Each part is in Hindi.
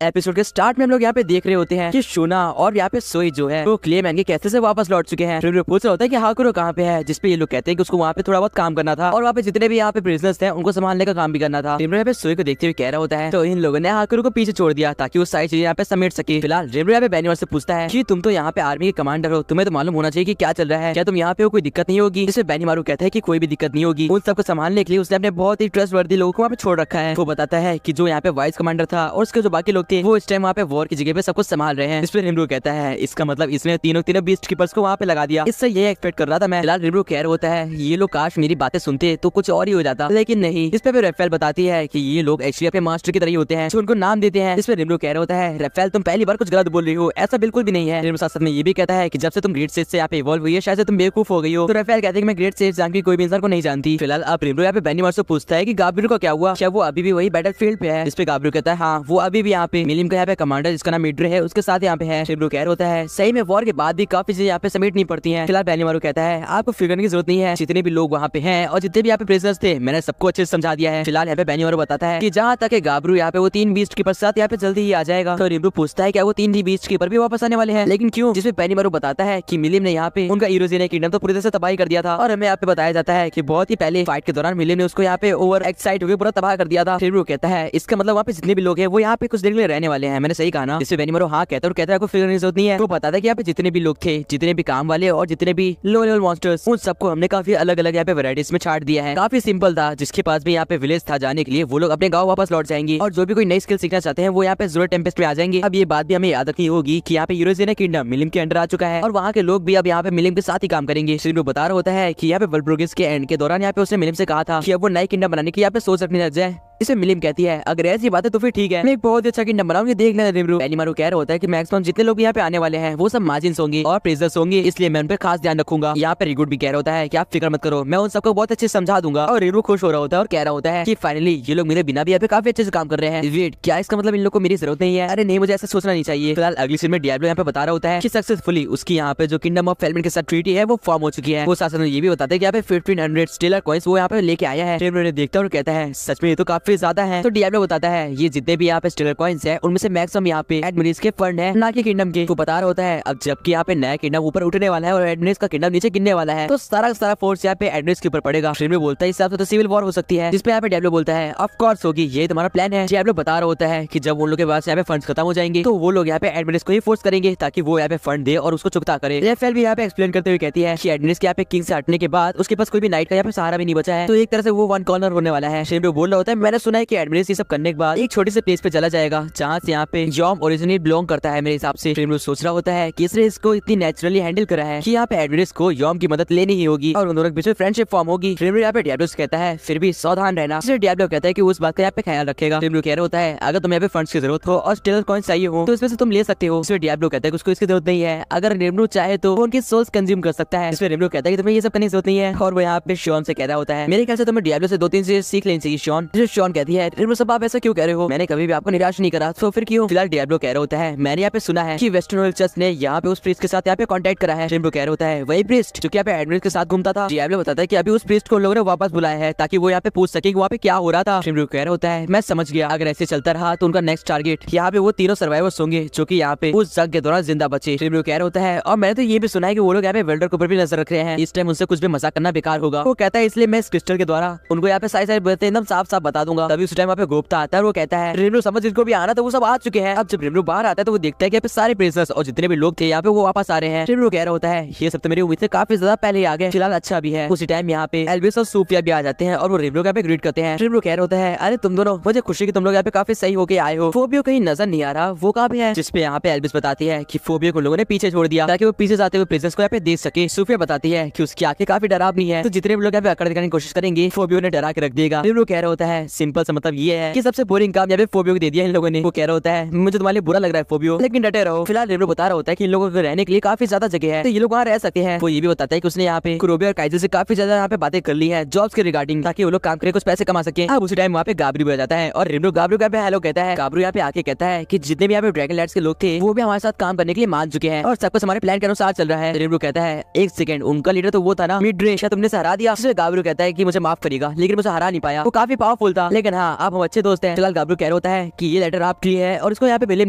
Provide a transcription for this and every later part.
एपिसोड के स्टार्ट में हम लोग यहाँ पे देख रहे होते हैं कि शोना और यहाँ पे सोई जो है वो क्ले मैंगे कैसे से वापस लौट चुके हैं। फिर पूछ रहा होता है कि हाकुरो कहाँ पे है, जिसपे ये लोग कहते हैं कि उसको वहाँ पे थोड़ा बहुत काम करना था और वहाँ पे जितने भी यहाँ पे प्रिजनर्स थे उनको संभालने का काम भी करना था। रिमरो यहाँ पे सोई को देखते हुए कह रहा होता है तो इन लोगों ने हाकुरो को पीछे छोड़ दिया ताकि वो सारी चीजें यहाँ पे समेट सके। फिलहाल रिमरो यहाँ पे बेनीमारू से पूछता है कि तुम तो यहाँ पे आर्मी के कमांडर हो, तुम्हें तो मालूम होना चाहिए कि क्या चल रहा है, क्या तुम यहाँ पे कोई दिक्कत नहीं होगी। जिससे बेनीमारू कहता है कि कोई भी दिक्कत नहीं होगी। उन सबको संभालने के लिए उसने अपने बहुत ही ट्रस्टवर्दी लोगों को वहाँ पे छोड़ रखा है। वो बताता है कि जो यहाँ पे वाइस कमांडर था और उसके जो बाकी लोग थे वो इस टाइम वहाँ पे वॉर की जगह पे सब कुछ संभाल रहे हैं। इस पर रिमरू कहता है इसका मतलब इसने तीनों बीस्ट कीपर्स को वहाँ पे लगा दिया। इससे ये एक्सपेक्ट कर रहा था मैं। फिलहाल रिमरू कह रहा होता है ये लोग काश मेरी बातें सुनते तो कुछ और ही हो जाता, लेकिन नहीं। इस पे रेफेल बताती है कि ये लोग एक्चुअली अपने मास्टर की तरह ही होते हैं जो उनको नाम देते हैं। इस पे रिमरू कह रहा होता है रेफेल तुम पहली बार कुछ गलत बोल रही हो, ऐसा बिल्कुल भी नहीं है। रिमरू साथ में ये भी कहता है कि जब से तुम ग्रेट सेज से यहाँ पे इवॉल्व हुई है शायद तुम बेवकूफ हो गई हो। तो रेफेल कहते हैं कि मैं ग्रेट सेज जान की कोई भी इंसान को नहीं जानती। फिलहाल अब रिमरू यहाँ पे बेनीमारू से पूछता है कि गाब्रिएल को क्या हुआ, क्या वो अभी भी वही बैटलफील्ड पे है। इस पे गाब्रिएल कहता है हाँ वो अभी भी यहाँ पे मिलिम का यहाँ पे कमांडर जिसका नाम मिड्रे है उसके साथ यहाँ पे है। रिमरू कह रहा होता है सही में वॉर के बाद भी काफी चीजें यहाँ पे समेटनी पड़ती हैं। फिलहाल बेनीमारू कहता है आपको फिक्र करने की जरूरत नहीं है, जितने भी लोग वहाँ पे हैं और जितने भी यहाँ पे प्रिजनर्स थे मैंने सबको अच्छे से समझा दिया है। फिलहाल यहाँ पे बेनीमारू बताता है कि जहाँ तक गाब्रू यहाँ पे वो 3 बीस्ट कीपर साथ यहाँ पे जल्दी ही आ जाएगा। तो रिमरू पूछता है क्या वो 3 बीस्ट कीपर भी वापस आने वाले हैं, लेकिन क्यों। जिसमें बेनीमारू बताता है कि मिलिम ने यहाँ पे उनका इरोजिना किंगडम तो पूरी तरह से तबाही कर दिया था और हमें यहाँ पे बताया जाता है कि बहुत ही पहले फाइट के दौरान मिलिम ने उसको यहाँ पे ओवर एक्साइट होकर पूरा तबाह कर दिया था। रिमरू कहता है इसका मतलब वहाँ पे जितने भी लोग हैं वो यहाँ पे कुछ देर के लिए रहने वाले हैं, मैंने सही कहा ना। जिससे बेनीमारू हाँ कहता है और कहता है कोई फिक्र की जरूरत नहीं है। वो बताता है कि यहाँ पे जितने भी लोग थे, जितने भी काम वाले और जितने भी लो लेवल मॉन्स्टर्स, उन सबको हमने काफी अलग अलग यहाँ पे वैरायटीज में छाट दिया है। काफी सिंपल था, जिसके पास भी यहाँ पे विलेज था जाने के लिए वो लोग अपने गाँव वापस लौट जाएंगे और जो भी कोई नई स्किल सीखना चाहते हैं वो यहाँ पे जरूर टेम्पेस्ट में आ जाएंगे। अब ये बात भी हमें याद रखनी होगी कि यहाँ पे यूरोजिना किंगडम मिलिम के अंडर आ चुका है और वहाँ के लोग भी अब यहाँ पे मिलिम के साथ ही काम करेंगे। श्रीनु बता रहा होता है कि यहाँ पे वल्ब्रुगिस के एंड के दौरान यहाँ पे उसने मिलिम से कहा था कि अब वो नई किंगडम बनाने की यहाँ पे सोच रखने लग जाए। इसे मिलिम कहती है अगर ऐसी बात है तो फिर ठीक है, मैं एक बहुत अच्छा किंगडम बनाऊंगी, देख लेना। रिमरू बेनीमारू कह रहा होता है कि मैक्सिमम जितने लोग यहाँ पे आने वाले हैं वो सब मार्जिन्स होंगे और प्रिजनर्स होंगे, इसलिए मैं उन पे खास ध्यान रखूंगा। यहाँ पे रिगुड भी कह रहा होता है कि आप फिक्र मत करो, मैं उन सबको बहुत अच्छे समझा दूंगा। और रिमरू खुश हो रहा होता है और कह रहा होता है कि फाइनली ये लोग मेरे बिना भी यहाँ पे काफी अच्छे से काम कर रहे हैं। वेट, क्या इसका मतलब इन लोग को मेरी जरूरत नहीं है? अरे नहीं, मुझे ऐसा सोचना नहीं चाहिए। फिलहाल अगली सीन में डियाब्लो यहाँ पे बता रहा होता है कि सक्सेसफुली उसकी यहाँ पे जो किंगडम ऑफ फेलमेंट के साथ ट्रीटी है वो फॉर्म हो चुकी है। वो साथ में ये भी बताते हैं कि यहाँ पे 1500 स्टेलर कॉइंस वो यहाँ पे लेके आया है। रिमरू ने देखता और कहता है सच में ये तो काफी ज्यादा है। तो डियाब्लो बताता है ये जितने भी यहाँ पे स्टेलर कॉइंस है उनमें से मैक्सिमम यहाँ पे एडमिनिस के फंड है, ना कि किंगडम के। तो बता रहा होता है अब जबकि यहाँ पे नया किंगडम ऊपर उठने वाला है और एडमिनिस का किंगडम नीचे गिरने वाला है तो सारा फोर्स यहाँ पे एडमिनिस के ऊपर पड़ेगा। रिमरू बोलता है इस हिसाब से तो सिविल वॉर हो सकती है। जिसपे यहाँ पे डियाब्लो बोलता है ऑफ कोर्स होगी, ये तुम्हारा प्लान है। डियाब्लो बता रहा होता है कि जब उन लोग के पास यहाँ पे फंड्स खत्म हो जाएंगे तो वो लोग यहाँ पे एडमिनिस को ही फोर्स करेंगे ताकि वो यहाँ पे फंड दे और उसको चुकता करे। रेफेल भी यहाँ पे एक्सप्लेन करते हुए कहती है कि एडमिनिस के यहाँ पे किंग से हटने के बाद उसके पास कोई भी नाइट का यहाँ पे सहारा भी नहीं बचा है, तो एक तरह से वो वन कॉर्नर होने वाला है। रिमरू बोल रहा होता है मैंने सुना है कि एडमिनिस ये सब करने के बाद एक छोटी से प्लेस पे चला जाएगा जहाँ से यहाँ पे यॉम ओरिजिनली बिलोंग करता है मेरे हिसाब से। रिमरू सोच रहा होता है कि इसने इसको इतनी नेचुरली हैंडल करा है कि यहाँ पे एडमिनिस को यॉम की मदद लेनी ही होगी और उन दोनों के बीच में फ्रेंडशिप फॉर्म होगी। रिमरू यहाँ पे डियाब्लो से कहता है फिर भी सावधान रहना। डियाब्लो कहता है कि उस बात का यहाँ पे ख्याल रखेगा। रिमरू कह रहा होता है अगर तुम्हें यहाँ पे फंड्स की जरूरत हो और स्टेलर कॉइंस चाहिए हो तो इसमें से तुम ले सकते हो। इसमें डियाब्लो कहता है कि उसको इसकी जरूरत नहीं है, अगर रिमरू चाहे तो वो उनकी सोल्स कंज्यूम कर सकता है। इसमें रिमरू कहता है कि तुम्हें ये सब करने की जरूरत नहीं है और वो यहाँ पे शॉन से कह रहा होता है मेरे ख्याल से तुम्हें डियाब्लो से 2-3 चीजें सीख लेनी चाहिए शॉन। शॉन कहती है रिमरू सब आप ऐसा क्यों कह रहे हो, मैंने कभी भी आपको निराश नहीं करा तो फिर क्यों। फिलहाल डियाब्लो कह रहा होता है मैंने यहाँ पे सुना है कि वेस्टर्न चर्च ने यहाँ पे उस प्रीस्ट के साथ यहाँ पे कांटेक्ट करा है। रिमरू कह रहा होता है वही प्रीस्ट जो कि यहाँ पे एडमिरल के साथ घूमता था। डियाब्लो बताता है कि अभी उस प्रीस्ट को उन लोगों ने वापस बुलाया है ताकि वो यहाँ पे पूछ सके कि वहाँ पे क्या हो रहा था। रिमरू कह रहा होता है मैं समझ गया, अगर ऐसे चलता रहा तो उनका नेक्स्ट टारगेट यहाँ पे वो तीनों सर्वाइवर्स होंगे जो कि यहाँ पे उस जंग के दौरान जिंदा बचे। रिमरू कह रहा होता है और मैंने तो ये भी सुना है कि वो लोग यहाँ पे वेल्डर के ऊपर भी नजर रख रहे हैं, इस टाइम उनसे कुछ भी मजाक करना बेकार होगा। वो कहता है इसलिए मैं इस क्रिस्टल के द्वारा उनको यहाँ पे सारी बातें एकदम साफ साफ बता दूंगा। तभी उस टाइम वहाँ पे गोप्ता आता है और वो कहता है रिमरू समझ जिनको भी आना तो वो सब आ चुके हैं। अब जब रिमरू बाहर आता है तो वो देखता है कि यहाँ पे सारे प्रिजनर्स और जितने भी लोग थे यहाँ पे वो वापस आ रहे हैं। रिमरू कह रहा होता है ये सब तो मेरी उम्मीद से काफी ज्यादा पहले ही आ गए, फिलहाल अच्छा भी है। उसी टाइम यहाँ पे एल्विस और सूफिया भी आ जाते हैं और वो रिमरू को ग्रीट करते हैं। रिमरू कह रहा होता है अरे तुम दोनों, मुझे खुशी कि तुम लोग यहाँ पे काफी सही होके आए हो। फोबियो कहीं नजर नहीं आ रहा, वो कहाँ पे है। जिसपे यहाँ पे एल्विस बताती है कि फोबियो को लोगों ने पीछे छोड़ दिया ताकि वो पीछे जाते हुए प्रिजनर्स को यहाँ पे देख सके। सूफिया बताती है कि उसकी आंखें काफी डरावनी है तो जितने भी लोग यहाँ पे अकड़ दिखाने की कोशिश करेंगे फोबियो ने डरा के रख देगा। रिमरू कह रहा होता है सिंपल सा मतलब ये है कि सबसे बोरिंग काम यहाँ पे फोबियो को दे दिया इन लोगों ने। वो कह रहा होता है मुझे तुम्हारे बुरा लग रहा है फोबियो, लेकिन डटे रहो। फिलहाल रिमरू बता रहा होता है कि इन लोगों को रहने के लिए काफी ज्यादा जगह है तो ये लोग वहाँ रह सकते हैं। वो ये भी बताता है कि उसने यहाँ पे कुरोबे और काइजल से काफी ज्यादा यहाँ पे बातें कर ली है जॉब्स के रिगार्डिंग ताकि वो लोग काम करके कुछ पैसे कमा सके। अब उसी टाइम वहाँ पे गाबरू भी आ जाता है और रिमरू गाबरू का हेलो कहता है। गाबरू यहाँ पे आके कहता है कि जितने भी यहाँ पे ड्रैगन लैंड्स के लोग थे वो भी हमारे साथ काम करने के लिए मान चुके हैं और सब कुछ हमारे प्लान के अनुसार चल रहा है। रिमरू कहता है एक सेकंड, उनका लीडर तो वो था ना मिड्रे, शायद तुमने हरा दिया। गाबरू कहता है कि मुझे माफ करेगा लेकिन मुझे हरा नहीं पाया, वो काफी पावरफुल था लेकिन हाँ आप हम अच्छे दोस्त हैं। फिलहाल गाब्रियो कह रहा होता है कि ये लेटर आपके लिए है और इसको यहाँ पे विलियम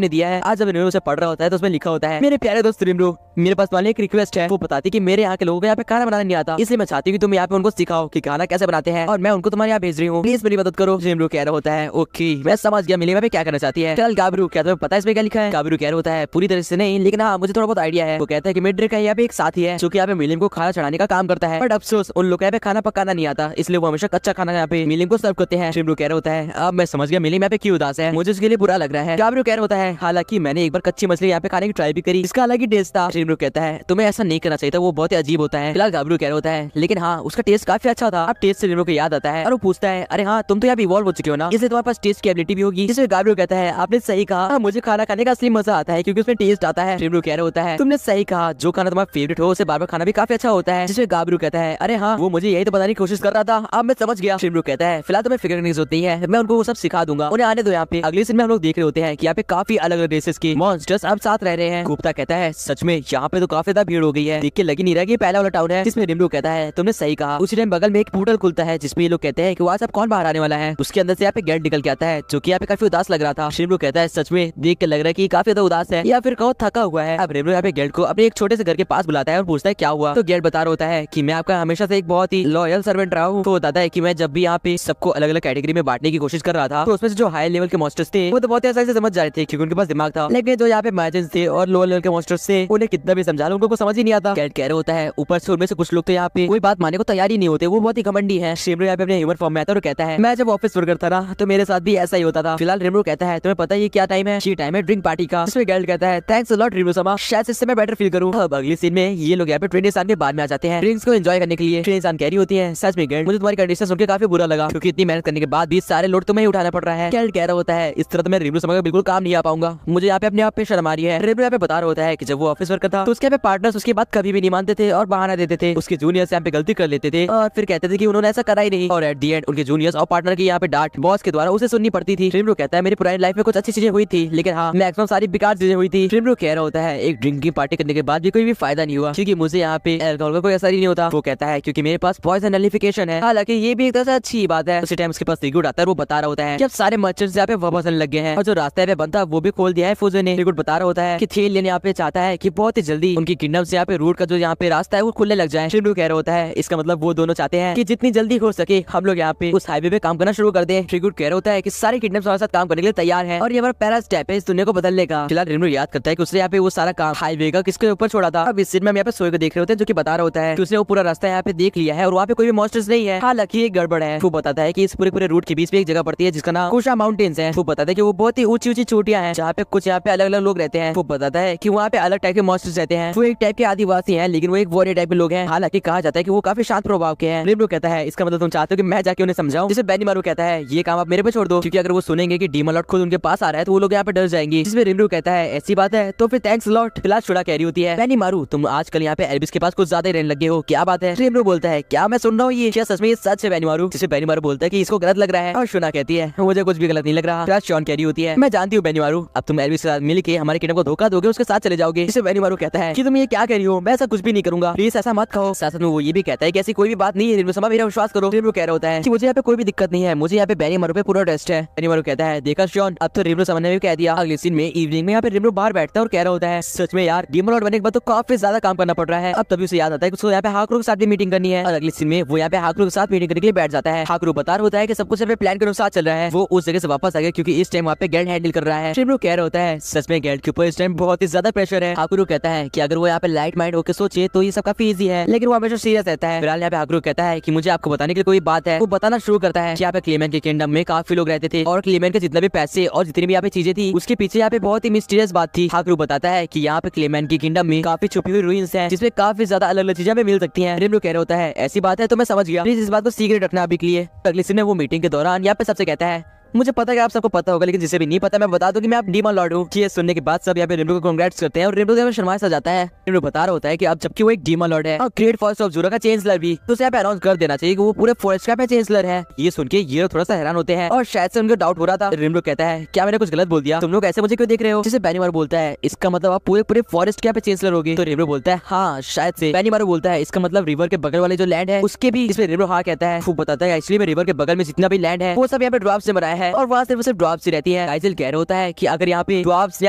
ने दिया है। आज जब रिमरो उसे पढ़ रहा होता है तो उसमें लिखा होता है, मेरे प्यारे दोस्त रिमरो, मेरे पास वाले एक रिक्वेस्ट है। वो बताती कि मेरे यहाँ के लोगों को यहाँ पे खाना बनाना नहीं आता, इसलिए मैं चाहती हूँ कि तुम यहाँ पे उनको सिखाओ कि खाना कैसे बनाते हैं और मैं उनको तुम्हारे यहाँ भेज रही हूँ, प्लीज मेरी मदद करो। रिमरो कह रहा होता है ओके मैं समझ गया, मिली मैं क्या करना चाहती है। फिलहाल गाब्रियो क्या तुम्हें पता है इसमें क्या लिखा है? गाब्रियो कह रहा होता है पूरी तरह से नहीं, लेकिन हाँ मुझे थोड़ा बहुत आइडिया है। वो कहता है कि मिड्रिक का यहाँ पे एक साथी है जो कि यहाँ पे मिलियन को खाना चढ़ाने का काम करता है, बट अफसोस उन लोग यहाँ पे खाना पकाना नहीं आता, इसलिए वो हमेशा कच्चा खाना यहाँ पे मिलियन को सर्व करते हैं। रिमरो कह रहा होता है अब मैं समझ गया मिलियन यहाँ पे क्यों उदास है, मुझे उसके लिए बुरा लग रहा है। गाब्रियो कह रहा होता है हालांकि मैंने एक बार कच्ची मछली यहाँ पे खाने की ट्राई भी करी, इसका अलग ही टेस्ट था। रिमरो कहता है तुम्हें ऐसा नहीं करना चाहिए था, वो बहुत ही अजीब होता है। फिलहाल गाब्रियो कह रहा होता है लेकिन हाँ उसका टेस्ट काफी अच्छा था। अब टेस्ट से रिमरो को याद आता है और वो पूछता है अरे हाँ तुम तो यहाँ पे इवॉल्व हो चुके हो ना, इसलिए तुम्हारे पास टेस्ट की एबिलिटी भी होगी। जिसमें गाब्रियो कहता है आपने सही कहा, मुझे खाना खाने का असली मजा आता है क्योंकि उसमें टेस्ट आता है। रिमरो कह रहा होता है तुमने सही कहा, जो खाना तुम्हारा फेवरेट हो उसे बार बार खाना भी काफी अच्छा होता है। जिसमें गाब्रियो कहता है अरे हाँ वो मुझे यही तो बताने की कोशिश कर रहा था, अब मैं समझ गया। रिमरो कहता है फिलहाल तुम्हें फिक्र नहीं होती है, मैं उनको वो सब सिखा दूंगा, उन्हें आने दो यहाँ पे। अगले सीन में हम लोग देख रहे होते हैं कि यहाँ पे काफी अलग अलग रेसेस के मॉन्स्टर्स अब साथ रह रहे हैं। गुप्ता कहता है सच में यहाँ पे तो काफी ज्यादा भीड़ हो गई है, देख के लग ही नहीं रहा कि पहला वाला टाउन है। जिसमें रिमरो कहता है तुमने सही कहा। उसी टाइम बगल में एक पोर्टल खुलता है जिसमें ये लोग कहते हैं कि आज अब कौन बाहर आने वाला है। उसके अंदर से यहाँ पे गेट निकल के आता है जो कि यहाँ पे काफी उदास लग रहा था। रिमरो कहता है सच में देख के लग रहा है कि काफी ज्यादा उदास है या फिर कहो थका हुआ है। अब रिमरो यहाँ पे गेट को अपने एक छोटे से घर के पास बुलाता है और पूछता है क्या हुआ। तो गेट बता रहा होता है कि मैं आपका हमेशा से एक बहुत ही लॉयल सर्वेंट रहा हूँ। तो बताता है कि मैं जब भी यहाँ पे सबको अलग अलग कैटेगरी में बांटने की कोशिश कर रहा था तो उसमें से जो हाई लेवल के मॉन्स्टर्स थे वो तो बहुत आसानी से समझ जा रहे थे क्योंकि उनके पास दिमाग था, लेकिन जो यहाँ पे मैजिन्स थे और लोअर लेवल के मॉन्स्टर्स थे उन्हें कितना भी समझा लो उनको समझ ही नहीं आता। कैट कह रहा होता है ऊपर से उनमें से कुछ लोग तो यहाँ पे कोई बात मानने को तैयार ही नहीं होते, वो बहुत ही घमंडी है। रिमरो यहाँ पे अपने ह्यूमन फॉर्म में आता है और कहता है मैं जब ऑफिस वर्कर था ना तो मेरे साथ भी ऐसा ही होता था। फिलहाल रिमरो कहता है तुम्हें पता है ये क्या टाइम है? ये टाइम है ड्रिंक पार्टी का। जिसमें गेल्ट कहता है थैंक्स अ लॉट रिमरो समा, शायद इससे मैं बेटर फील करूँ। अब अगली सीन में ये लोग यहाँ पे ट्रेन इंसान के बाद में आ जाते हैं ड्रिंक्स को एंजॉय करने के लिए। ट्रेन इंसान कह रही होती है सच में गेल्ट मुझे तुम्हारी कंडीशन सुनकर काफी बुरा लगा क्योंकि इतनी मेहनत करने के बाद भी सारे लोड तुम्हें ही उठाना पड़ रहा है। गेल्ट कह रहा होता है इस तरह तो मैं रिमरो समा का बिल्कुल काम नहीं आ पाऊंगा, मुझे यहाँ पे अपने आप पे शर्म आ रही है। रिमरो यहाँ पे बता रहा होता है कि जब वो ऑफिस वर्कर था तो उसके पार्टनर्स उसकी बात कभी भी नहीं मानते थे और बहाना देते थे, उसके जूनियर्स यहाँ पे गलती कर लेते थे और फिर कहते थे कि उन्होंने ऐसा करा ही नहीं और एट दी एंड उनके जूनियर्स और पार्टनर की यहाँ पे डांट बॉस के द्वारा उसे सुननी पड़ती थी। रिमरो कहता है मेरी पुरानी लाइफ में कुछ अच्छी चीजें हुई थी लेकिन हाँ मैक्सिमम सारी बेकार चीजें हुई थी। रिमरो कह रहा होता है एक ड्रिंक की पार्टी करने के बाद भी कोई भी फायदा नहीं हुआ क्योंकि मुझे यहाँ पे अल्कोहल का कोई असर ही नहीं होता। वो कहता है क्योंकि मेरे पास पॉइजन नलिफिकेशन है, हालांकि ये भी एक तरह से अच्छी बात है। उसी टाइम उसके पास सिगरेट आता है, वो बता रहा होता है कि अब सारे मर्चेंट्स यहाँ पे वापस आने लग गए हैं और जो रास्ता पे बनता वो भी खोल दिया है फुजो ने। सिगरेट बता रहा होता है कि थेलियन यहाँ पे चाहता है कि बहुत ही जल्दी उनकी किंगडम से यहाँ पे रूट का जो यहाँ पे रास्ता है वो खुलने लग जाए। रिमरो कह रहा होता है इसका मतलब वो दोनों चाहते हैं कि जितनी जल्दी हो सके हम लोग यहाँ पे उस हाईवे पे काम करना शुरू कर दें। रिगुड कह रहा होता है कि सारे किंगडम्स हमारे साथ काम करने के लिए तैयार हैं और ये हमारा पहला स्टेप है इस दुनिया को बदलने का। फिलहाल रिमरो याद करता है कि उसने यहाँ पे वो सारा काम हाईवे का किसके ऊपर छोड़ा था। अब इस सीन में हम यहाँ पे सोए को देख रहे होते हैं जो कि बता रहा होता है कि उसने वो पूरा रास्ता यहाँ पे देख लिया है और वहाँ पे कोई भी मॉन्स्टर्स नहीं है, हालांकि एक गड़बड़ है। वो बताता है कि इस पूरे रूट के बीच में एक जगह पड़ती है जिसका नाम कुशा माउंटेन्स है। वो बताता है कि वो बहुत ही ऊंची ऊंची चोटियां हैं जहाँ पे कुछ यहाँ पे अलग अलग लोग रहते हैं। वो बताता है कि वहाँ पे अलग टाइप के मॉन्स्टर्स रहते हैं, वो एक टाइप के आदिवासी हैं लेकिन वो एक वॉरियर टाइप के लोग हैं, हालांकि कहा जाता है कि वो काफी शांत प्रभाव के हैं। रिमरो कहता है इसका मतलब तुम चाहते हो कि मैं जाके उन्हें समझाऊं? जिसे बेनीमारू कहता है ये काम आप मेरे पे छोड़ दो क्योंकि अगर वो सुनेंगे कि डीमन लॉर्ड खुद उनके पास आ रहा है तो वो लोग यहाँ पे डर जाएंगे। जिसमें रिमरो कहता है ऐसी बात है तो फिर थैंक्स लॉट। फिलहाल शुरा कह रही होती है बेनीमारू तुम आजकल यहाँ पे एल्विस के पास कुछ ज्यादा ही रहने लगे हो, क्या बात है? रिमरो बोलता है क्या मैं सुन रहा हूँ ये क्या सच में ये सच है बेनीमारू? जिसे बेनीमारू बोलता है कि इसको गलत लग रहा है और शुना कहती है मुझे कुछ भी गलत नहीं लग रहा। फिर शॉन कह रही होती है मैं जानती हूँ बेनीमारू अब तुम एल्विस के साथ मिल के हमारे किंगडम को धोखा दोगे, उसके साथ चले जाओगे। जिसे बेनीमारू कहता है कि तुम ये क्या कह रही हो, मैं ऐसा कुछ भी नहीं करूंगा, प्लीज ऐसा मत कहो। साथ में वो ये भी कहता है कि ऐसी कोई भी बात नहीं है रिमरो समा, मेरा विश्वास करो। रिमरो कह रहा होता है कि मुझे यहाँ पे कोई भी दिक्कत नहीं है, मुझे यहाँ पे बेनीमारू पे पूरा ट्रस्ट है। बेनीमारू कहता है देखा शॉन अब तो रिमरो समा ने भी कह दिया। अगले सीन में इवनिंग में यहाँ पे रिमरो बाहर बैठता है और कह रहा होता है सच में यार डीमन लॉर्ड बनने के बाद तो काफी ज्यादा काम करना पड़ रहा है। अब तभी उसे याद आता है कि उसको यहाँ पे हाकरू के साथ भी मीटिंग करनी है और अगले सीन में वो यहाँ पे हाकरू के साथ मीटिंग करने के लिए बैठ जाता है। हाकरू बता रहा होता है कि सब कुछ प्लान के अनुसार चल रहा है, वो उस जगह से वापस आ गया क्योंकि इस टाइम वहाँ पे गेल्ट हैंडल कर रहा है। रिमरो कह रहा होता है सच में गेल्ट के ऊपर इस टाइम बहुत ही ज्यादा प्रेशर है। हाकरू कहता है कि अगर वो यहाँ पे लाइट माइंड होकर सोचे तो ये सब काफी इजी है, लेकिन वो हमेशा सीरियस रहता है। फिलहाल यहाँ पे हाकरू कहता है कि मुझे आपको बताने के लिए कोई बात है। वो बताना शुरू करता है कि यहाँ पे क्लेमेंट के किंगडम में काफी लोग रहते थे और क्लेमेंट के जितने भी पैसे और जितनी भी यहाँ पे चीजें थी उसके पीछे यहाँ पे बहुत ही मिस्टीरियस बात थी। हाकरू बताता है कि यहाँ पे क्लेमेंट के किंगडम में काफी छुपी हुई रूइंस हैं जिसमें काफी ज्यादा अलग अलग चीजें मिल सकती हैं। रिमरो कह रहा होता है ऐसी बात है तो मैं समझ गया, प्लीज इस बात को सीक्रेट रखना अभी के लिए। अगले सीन में वो मीटिंग के दौरान यहाँ पे सबसे कहता है मुझे पता है आप सबको पता होगा, लेकिन जिसे भी नहीं पता मैं बता दूं कि मैं आप डीमन लॉर्ड हूँ। ये सुनने के बाद सब यहाँ पे रेमरो को कांग्रेट्स करते हैं और रेमरो से शर्मा सा जाता है। रेमरो बता रहा होता है कि अब जबकि वो एक डीमन लॉर्ड है और ग्रेट फॉरेस्ट ऑफ ज़ोरा का चेंसलर भी, तो उसे यहाँ पे अनाउंस कर देना चाहिए कि वो पूरे फॉरेस्ट का चेंसलर है। ये सुन के ये थोड़ा सा हैरान होते हैं और शायद से उनको डाउट हो रहा था। रेमरो कहता है क्या मैंने कुछ गलत बोल दिया, तुम लोग ऐसे मुझे क्यों देख रहे हो। जिसे बेनीमारू बोलता है इसका मतलब आप पूरे पूरे फॉरेस्ट के यहाँ पे चेंसलर होगे। तो रेमरो बोलता है हाँ शायद से। बेनीमारू बोलता है इसका मतलब रिवर के बगल वाले जो लैंड है उसके भी। इसमें रेमरो हाँ कहता है। वो बताता है एक्चुअली में रिवर के बगल में जितना भी लैंड है वो सब यहाँ पे ड्वार्फ से बनाया है और वहाँ सिर्फ ड्वार्फ से रहती है। काइजल कह रहा होता है कि अगर यहाँ पे ड्वार्फ्स ने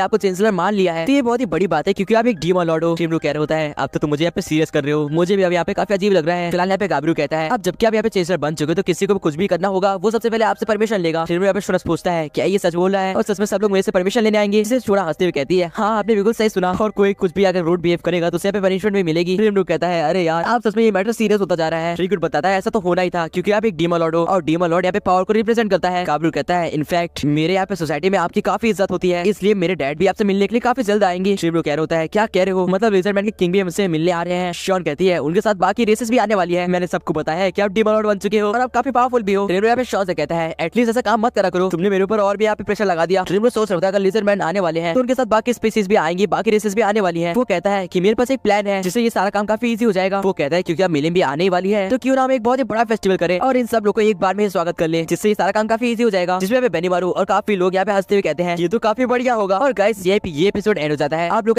आपको चेंसलर मान लिया है तो ये बहुत ही बड़ी बात है क्योंकि आप एक डीमन लॉर्ड हो। रेमरो कह रहा होता है अब तो तुम मुझे यहाँ पे सीरियस कर रहे हो, मुझे भी अब यहाँ पे काफी अजीब लग रहा है। फिलहाल यहाँ पे गाबरू कहता है अब जबकि आप यहाँ पे चेंसलर बन चुके हो तो किसी को भी कुछ भी करना होगा वो सबसे पहले आपसे परमिशन लेगा। रेमरो यहाँ पे शोना पूछता है क्या ये सच बोल रहा है और सच में सब लोग मेरे से परमिशन लेने आएंगे। जिसे शोना हंसते हुए कहती है हाँ आपने बिल्कुल सही सुना और कोई कुछ भी अगर रूड बिहेव करेगा तो उसे यहाँ पे पनिशमेंट भी मिलेगी। रेमरो कहता है अरे यार आप सच में ये मैटर सीरियस होता जा रहा है। श्रीगुड बताता है ऐसा तो होना ही था क्योंकि आप एक डीमन लॉर्ड हो और डीमन लॉर्ड यहाँ पे पावर को रिप्रेजेंट करता है। गाबरू कहता है इनफैक्ट मेरे यहाँ पे सोसाइटी में आपकी काफी इज्जत होती है, इसलिए मेरे डैड भी आपसे मिलने के लिए काफी जल्द आएंगे। रेमरो कह रहा होता है क्या कह रहे हो, मतलब लिजर्डमैन के किंग भी हमसे मिलने आ रहे हैं। शॉन कहती है उनके साथ बाकी रेसेस भी आने वाली है, मैंने सबको बताया है कि आप डीमन लॉर्ड बन चुके हो और आप काफी पावरफुल भी हो। रेमरो यहाँ पे शॉन से कहता है एटलीस्ट ऐसा काम मत करा करो, तुमने मेरे ऊपर और भी यहाँ पे प्रेशर लगा दिया। रेमरो सोच रहा था अगर लिजर्डमैन आने वाले हैं तो उनके साथ बाकी स्पीसीज भी आएंगी, बाकी रेसेस भी आने वाली है। वो कहता है कि मेरे पास एक प्लान है जिससे ये सारा काम काफी ईजी हो जाएगा। वो कहता है क्योंकि अब मिलियन भी आने वाली है तो क्यों ना हम एक बहुत ही बड़ा फेस्टिवल करें और इन सब लोग को एक बार में स्वागत कर ले, जिससे ये सारा काम काफी ईजी हो जाएगा। जिसमें बेनीमारू और काफी लोग यहाँ पे हंसते हुए कहते हैं ये तो काफी बढ़िया होगा। और गाइस ये एपिसोड एंड हो जाता है। आप लोग